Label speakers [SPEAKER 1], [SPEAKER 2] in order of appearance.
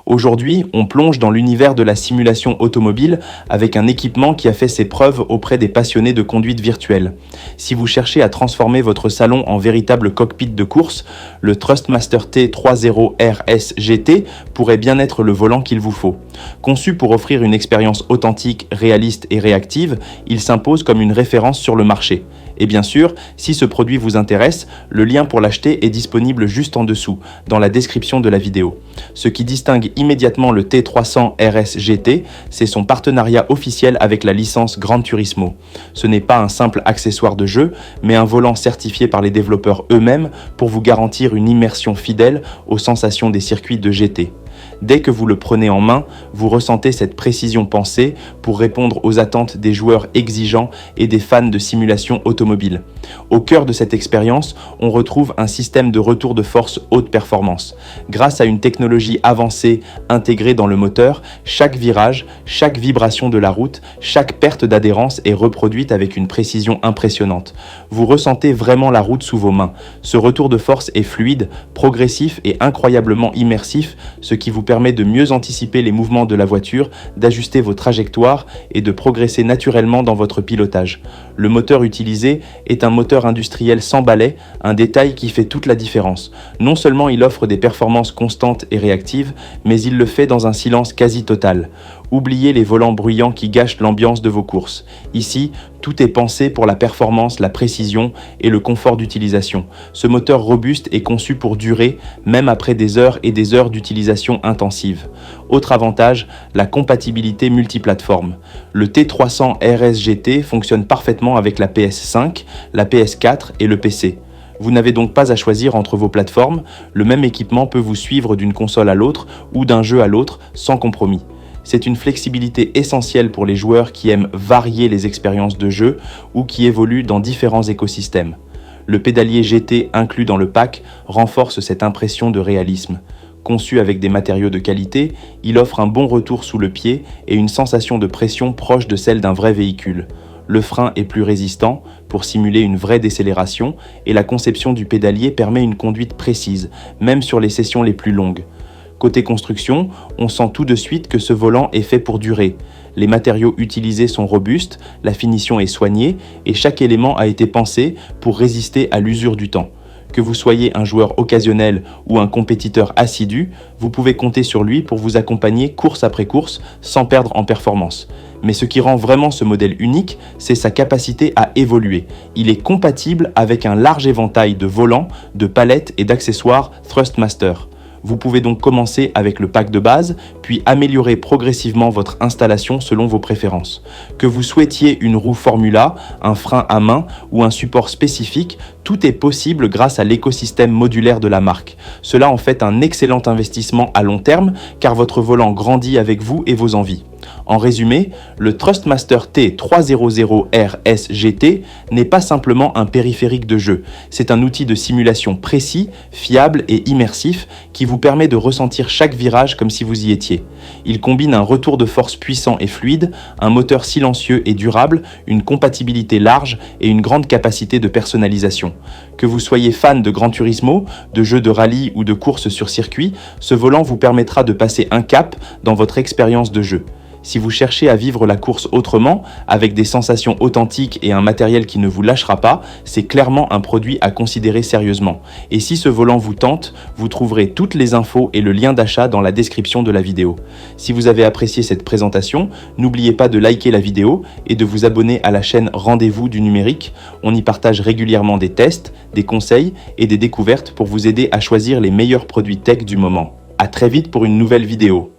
[SPEAKER 1] Aujourd'hui, on plonge dans l'univers de la simulation automobile avec un équipement qui a fait ses preuves auprès des passionnés de conduite virtuelle. Si vous cherchez à transformer votre salon en véritable cockpit de course, le Thrustmaster T30 RS GT pourrait bien être le volant qu'il vous faut. Conçu pour offrir une expérience authentique, réaliste et réactive, il s'impose comme une référence sur le marché. Et bien sûr, si ce produit vous intéresse, le lien pour l'acheter est disponible juste en dessous, dans la description de la vidéo. Ce qui distingue immédiatement le T300 RS GT, c'est son partenariat officiel avec la licence Gran Turismo. Ce n'est pas un simple accessoire de jeu, mais un volant certifié par les développeurs eux-mêmes pour vous garantir une immersion fidèle aux sensations des circuits de GT. Dès que vous le prenez en main, vous ressentez cette précision pensée pour répondre aux attentes des joueurs exigeants et des fans de simulation automobile. Au cœur de cette expérience, on retrouve un système de retour de force haute performance. Grâce à une technologie avancée intégrée dans le moteur, chaque virage, chaque vibration de la route, chaque perte d'adhérence est reproduite avec une précision impressionnante. Vous ressentez vraiment la route sous vos mains. Ce retour de force est fluide, progressif et incroyablement immersif, ce qui vous permet de mieux anticiper les mouvements de la voiture, d'ajuster vos trajectoires et de progresser naturellement dans votre pilotage. Le moteur utilisé est un moteur industriel sans balai, un détail qui fait toute la différence. Non seulement il offre des performances constantes et réactives, mais il le fait dans un silence quasi total. Oubliez les volants bruyants qui gâchent l'ambiance de vos courses. Ici, tout est pensé pour la performance, la précision et le confort d'utilisation. Ce moteur robuste est conçu pour durer, même après des heures et des heures d'utilisation intensive. Autre avantage, la compatibilité multiplateforme. Le T300 RS GT fonctionne parfaitement avec la PS5, la PS4 et le PC. Vous n'avez donc pas à choisir entre vos plateformes, le même équipement peut vous suivre d'une console à l'autre ou d'un jeu à l'autre sans compromis. C'est une flexibilité essentielle pour les joueurs qui aiment varier les expériences de jeu ou qui évoluent dans différents écosystèmes. Le pédalier GT inclus dans le pack renforce cette impression de réalisme. Conçu avec des matériaux de qualité, il offre un bon retour sous le pied et une sensation de pression proche de celle d'un vrai véhicule. Le frein est plus résistant pour simuler une vraie décélération et la conception du pédalier permet une conduite précise, même sur les sessions les plus longues. Côté construction, on sent tout de suite que ce volant est fait pour durer. Les matériaux utilisés sont robustes, la finition est soignée et chaque élément a été pensé pour résister à l'usure du temps. Que vous soyez un joueur occasionnel ou un compétiteur assidu, vous pouvez compter sur lui pour vous accompagner course après course sans perdre en performance. Mais ce qui rend vraiment ce modèle unique, c'est sa capacité à évoluer. Il est compatible avec un large éventail de volants, de palettes et d'accessoires Thrustmaster. Vous pouvez donc commencer avec le pack de base, puis améliorer progressivement votre installation selon vos préférences. Que vous souhaitiez une roue Formula, un frein à main ou un support spécifique, tout est possible grâce à l'écosystème modulaire de la marque. Cela en fait un excellent investissement à long terme car votre volant grandit avec vous et vos envies. En résumé, le Thrustmaster T300 RS GT n'est pas simplement un périphérique de jeu, c'est un outil de simulation précis, fiable et immersif qui vous permet de ressentir chaque virage comme si vous y étiez. Il combine un retour de force puissant et fluide, un moteur silencieux et durable, une compatibilité large et une grande capacité de personnalisation. Que vous soyez fan de Gran Turismo, de jeux de rallye ou de courses sur circuit, ce volant vous permettra de passer un cap dans votre expérience de jeu. Si vous cherchez à vivre la course autrement, avec des sensations authentiques et un matériel qui ne vous lâchera pas, c'est clairement un produit à considérer sérieusement. Et si ce volant vous tente, vous trouverez toutes les infos et le lien d'achat dans la description de la vidéo. Si vous avez apprécié cette présentation, n'oubliez pas de liker la vidéo et de vous abonner à la chaîne Rendez-vous du numérique. On y partage régulièrement des tests, des conseils et des découvertes pour vous aider à choisir les meilleurs produits tech du moment. À très vite pour une nouvelle vidéo.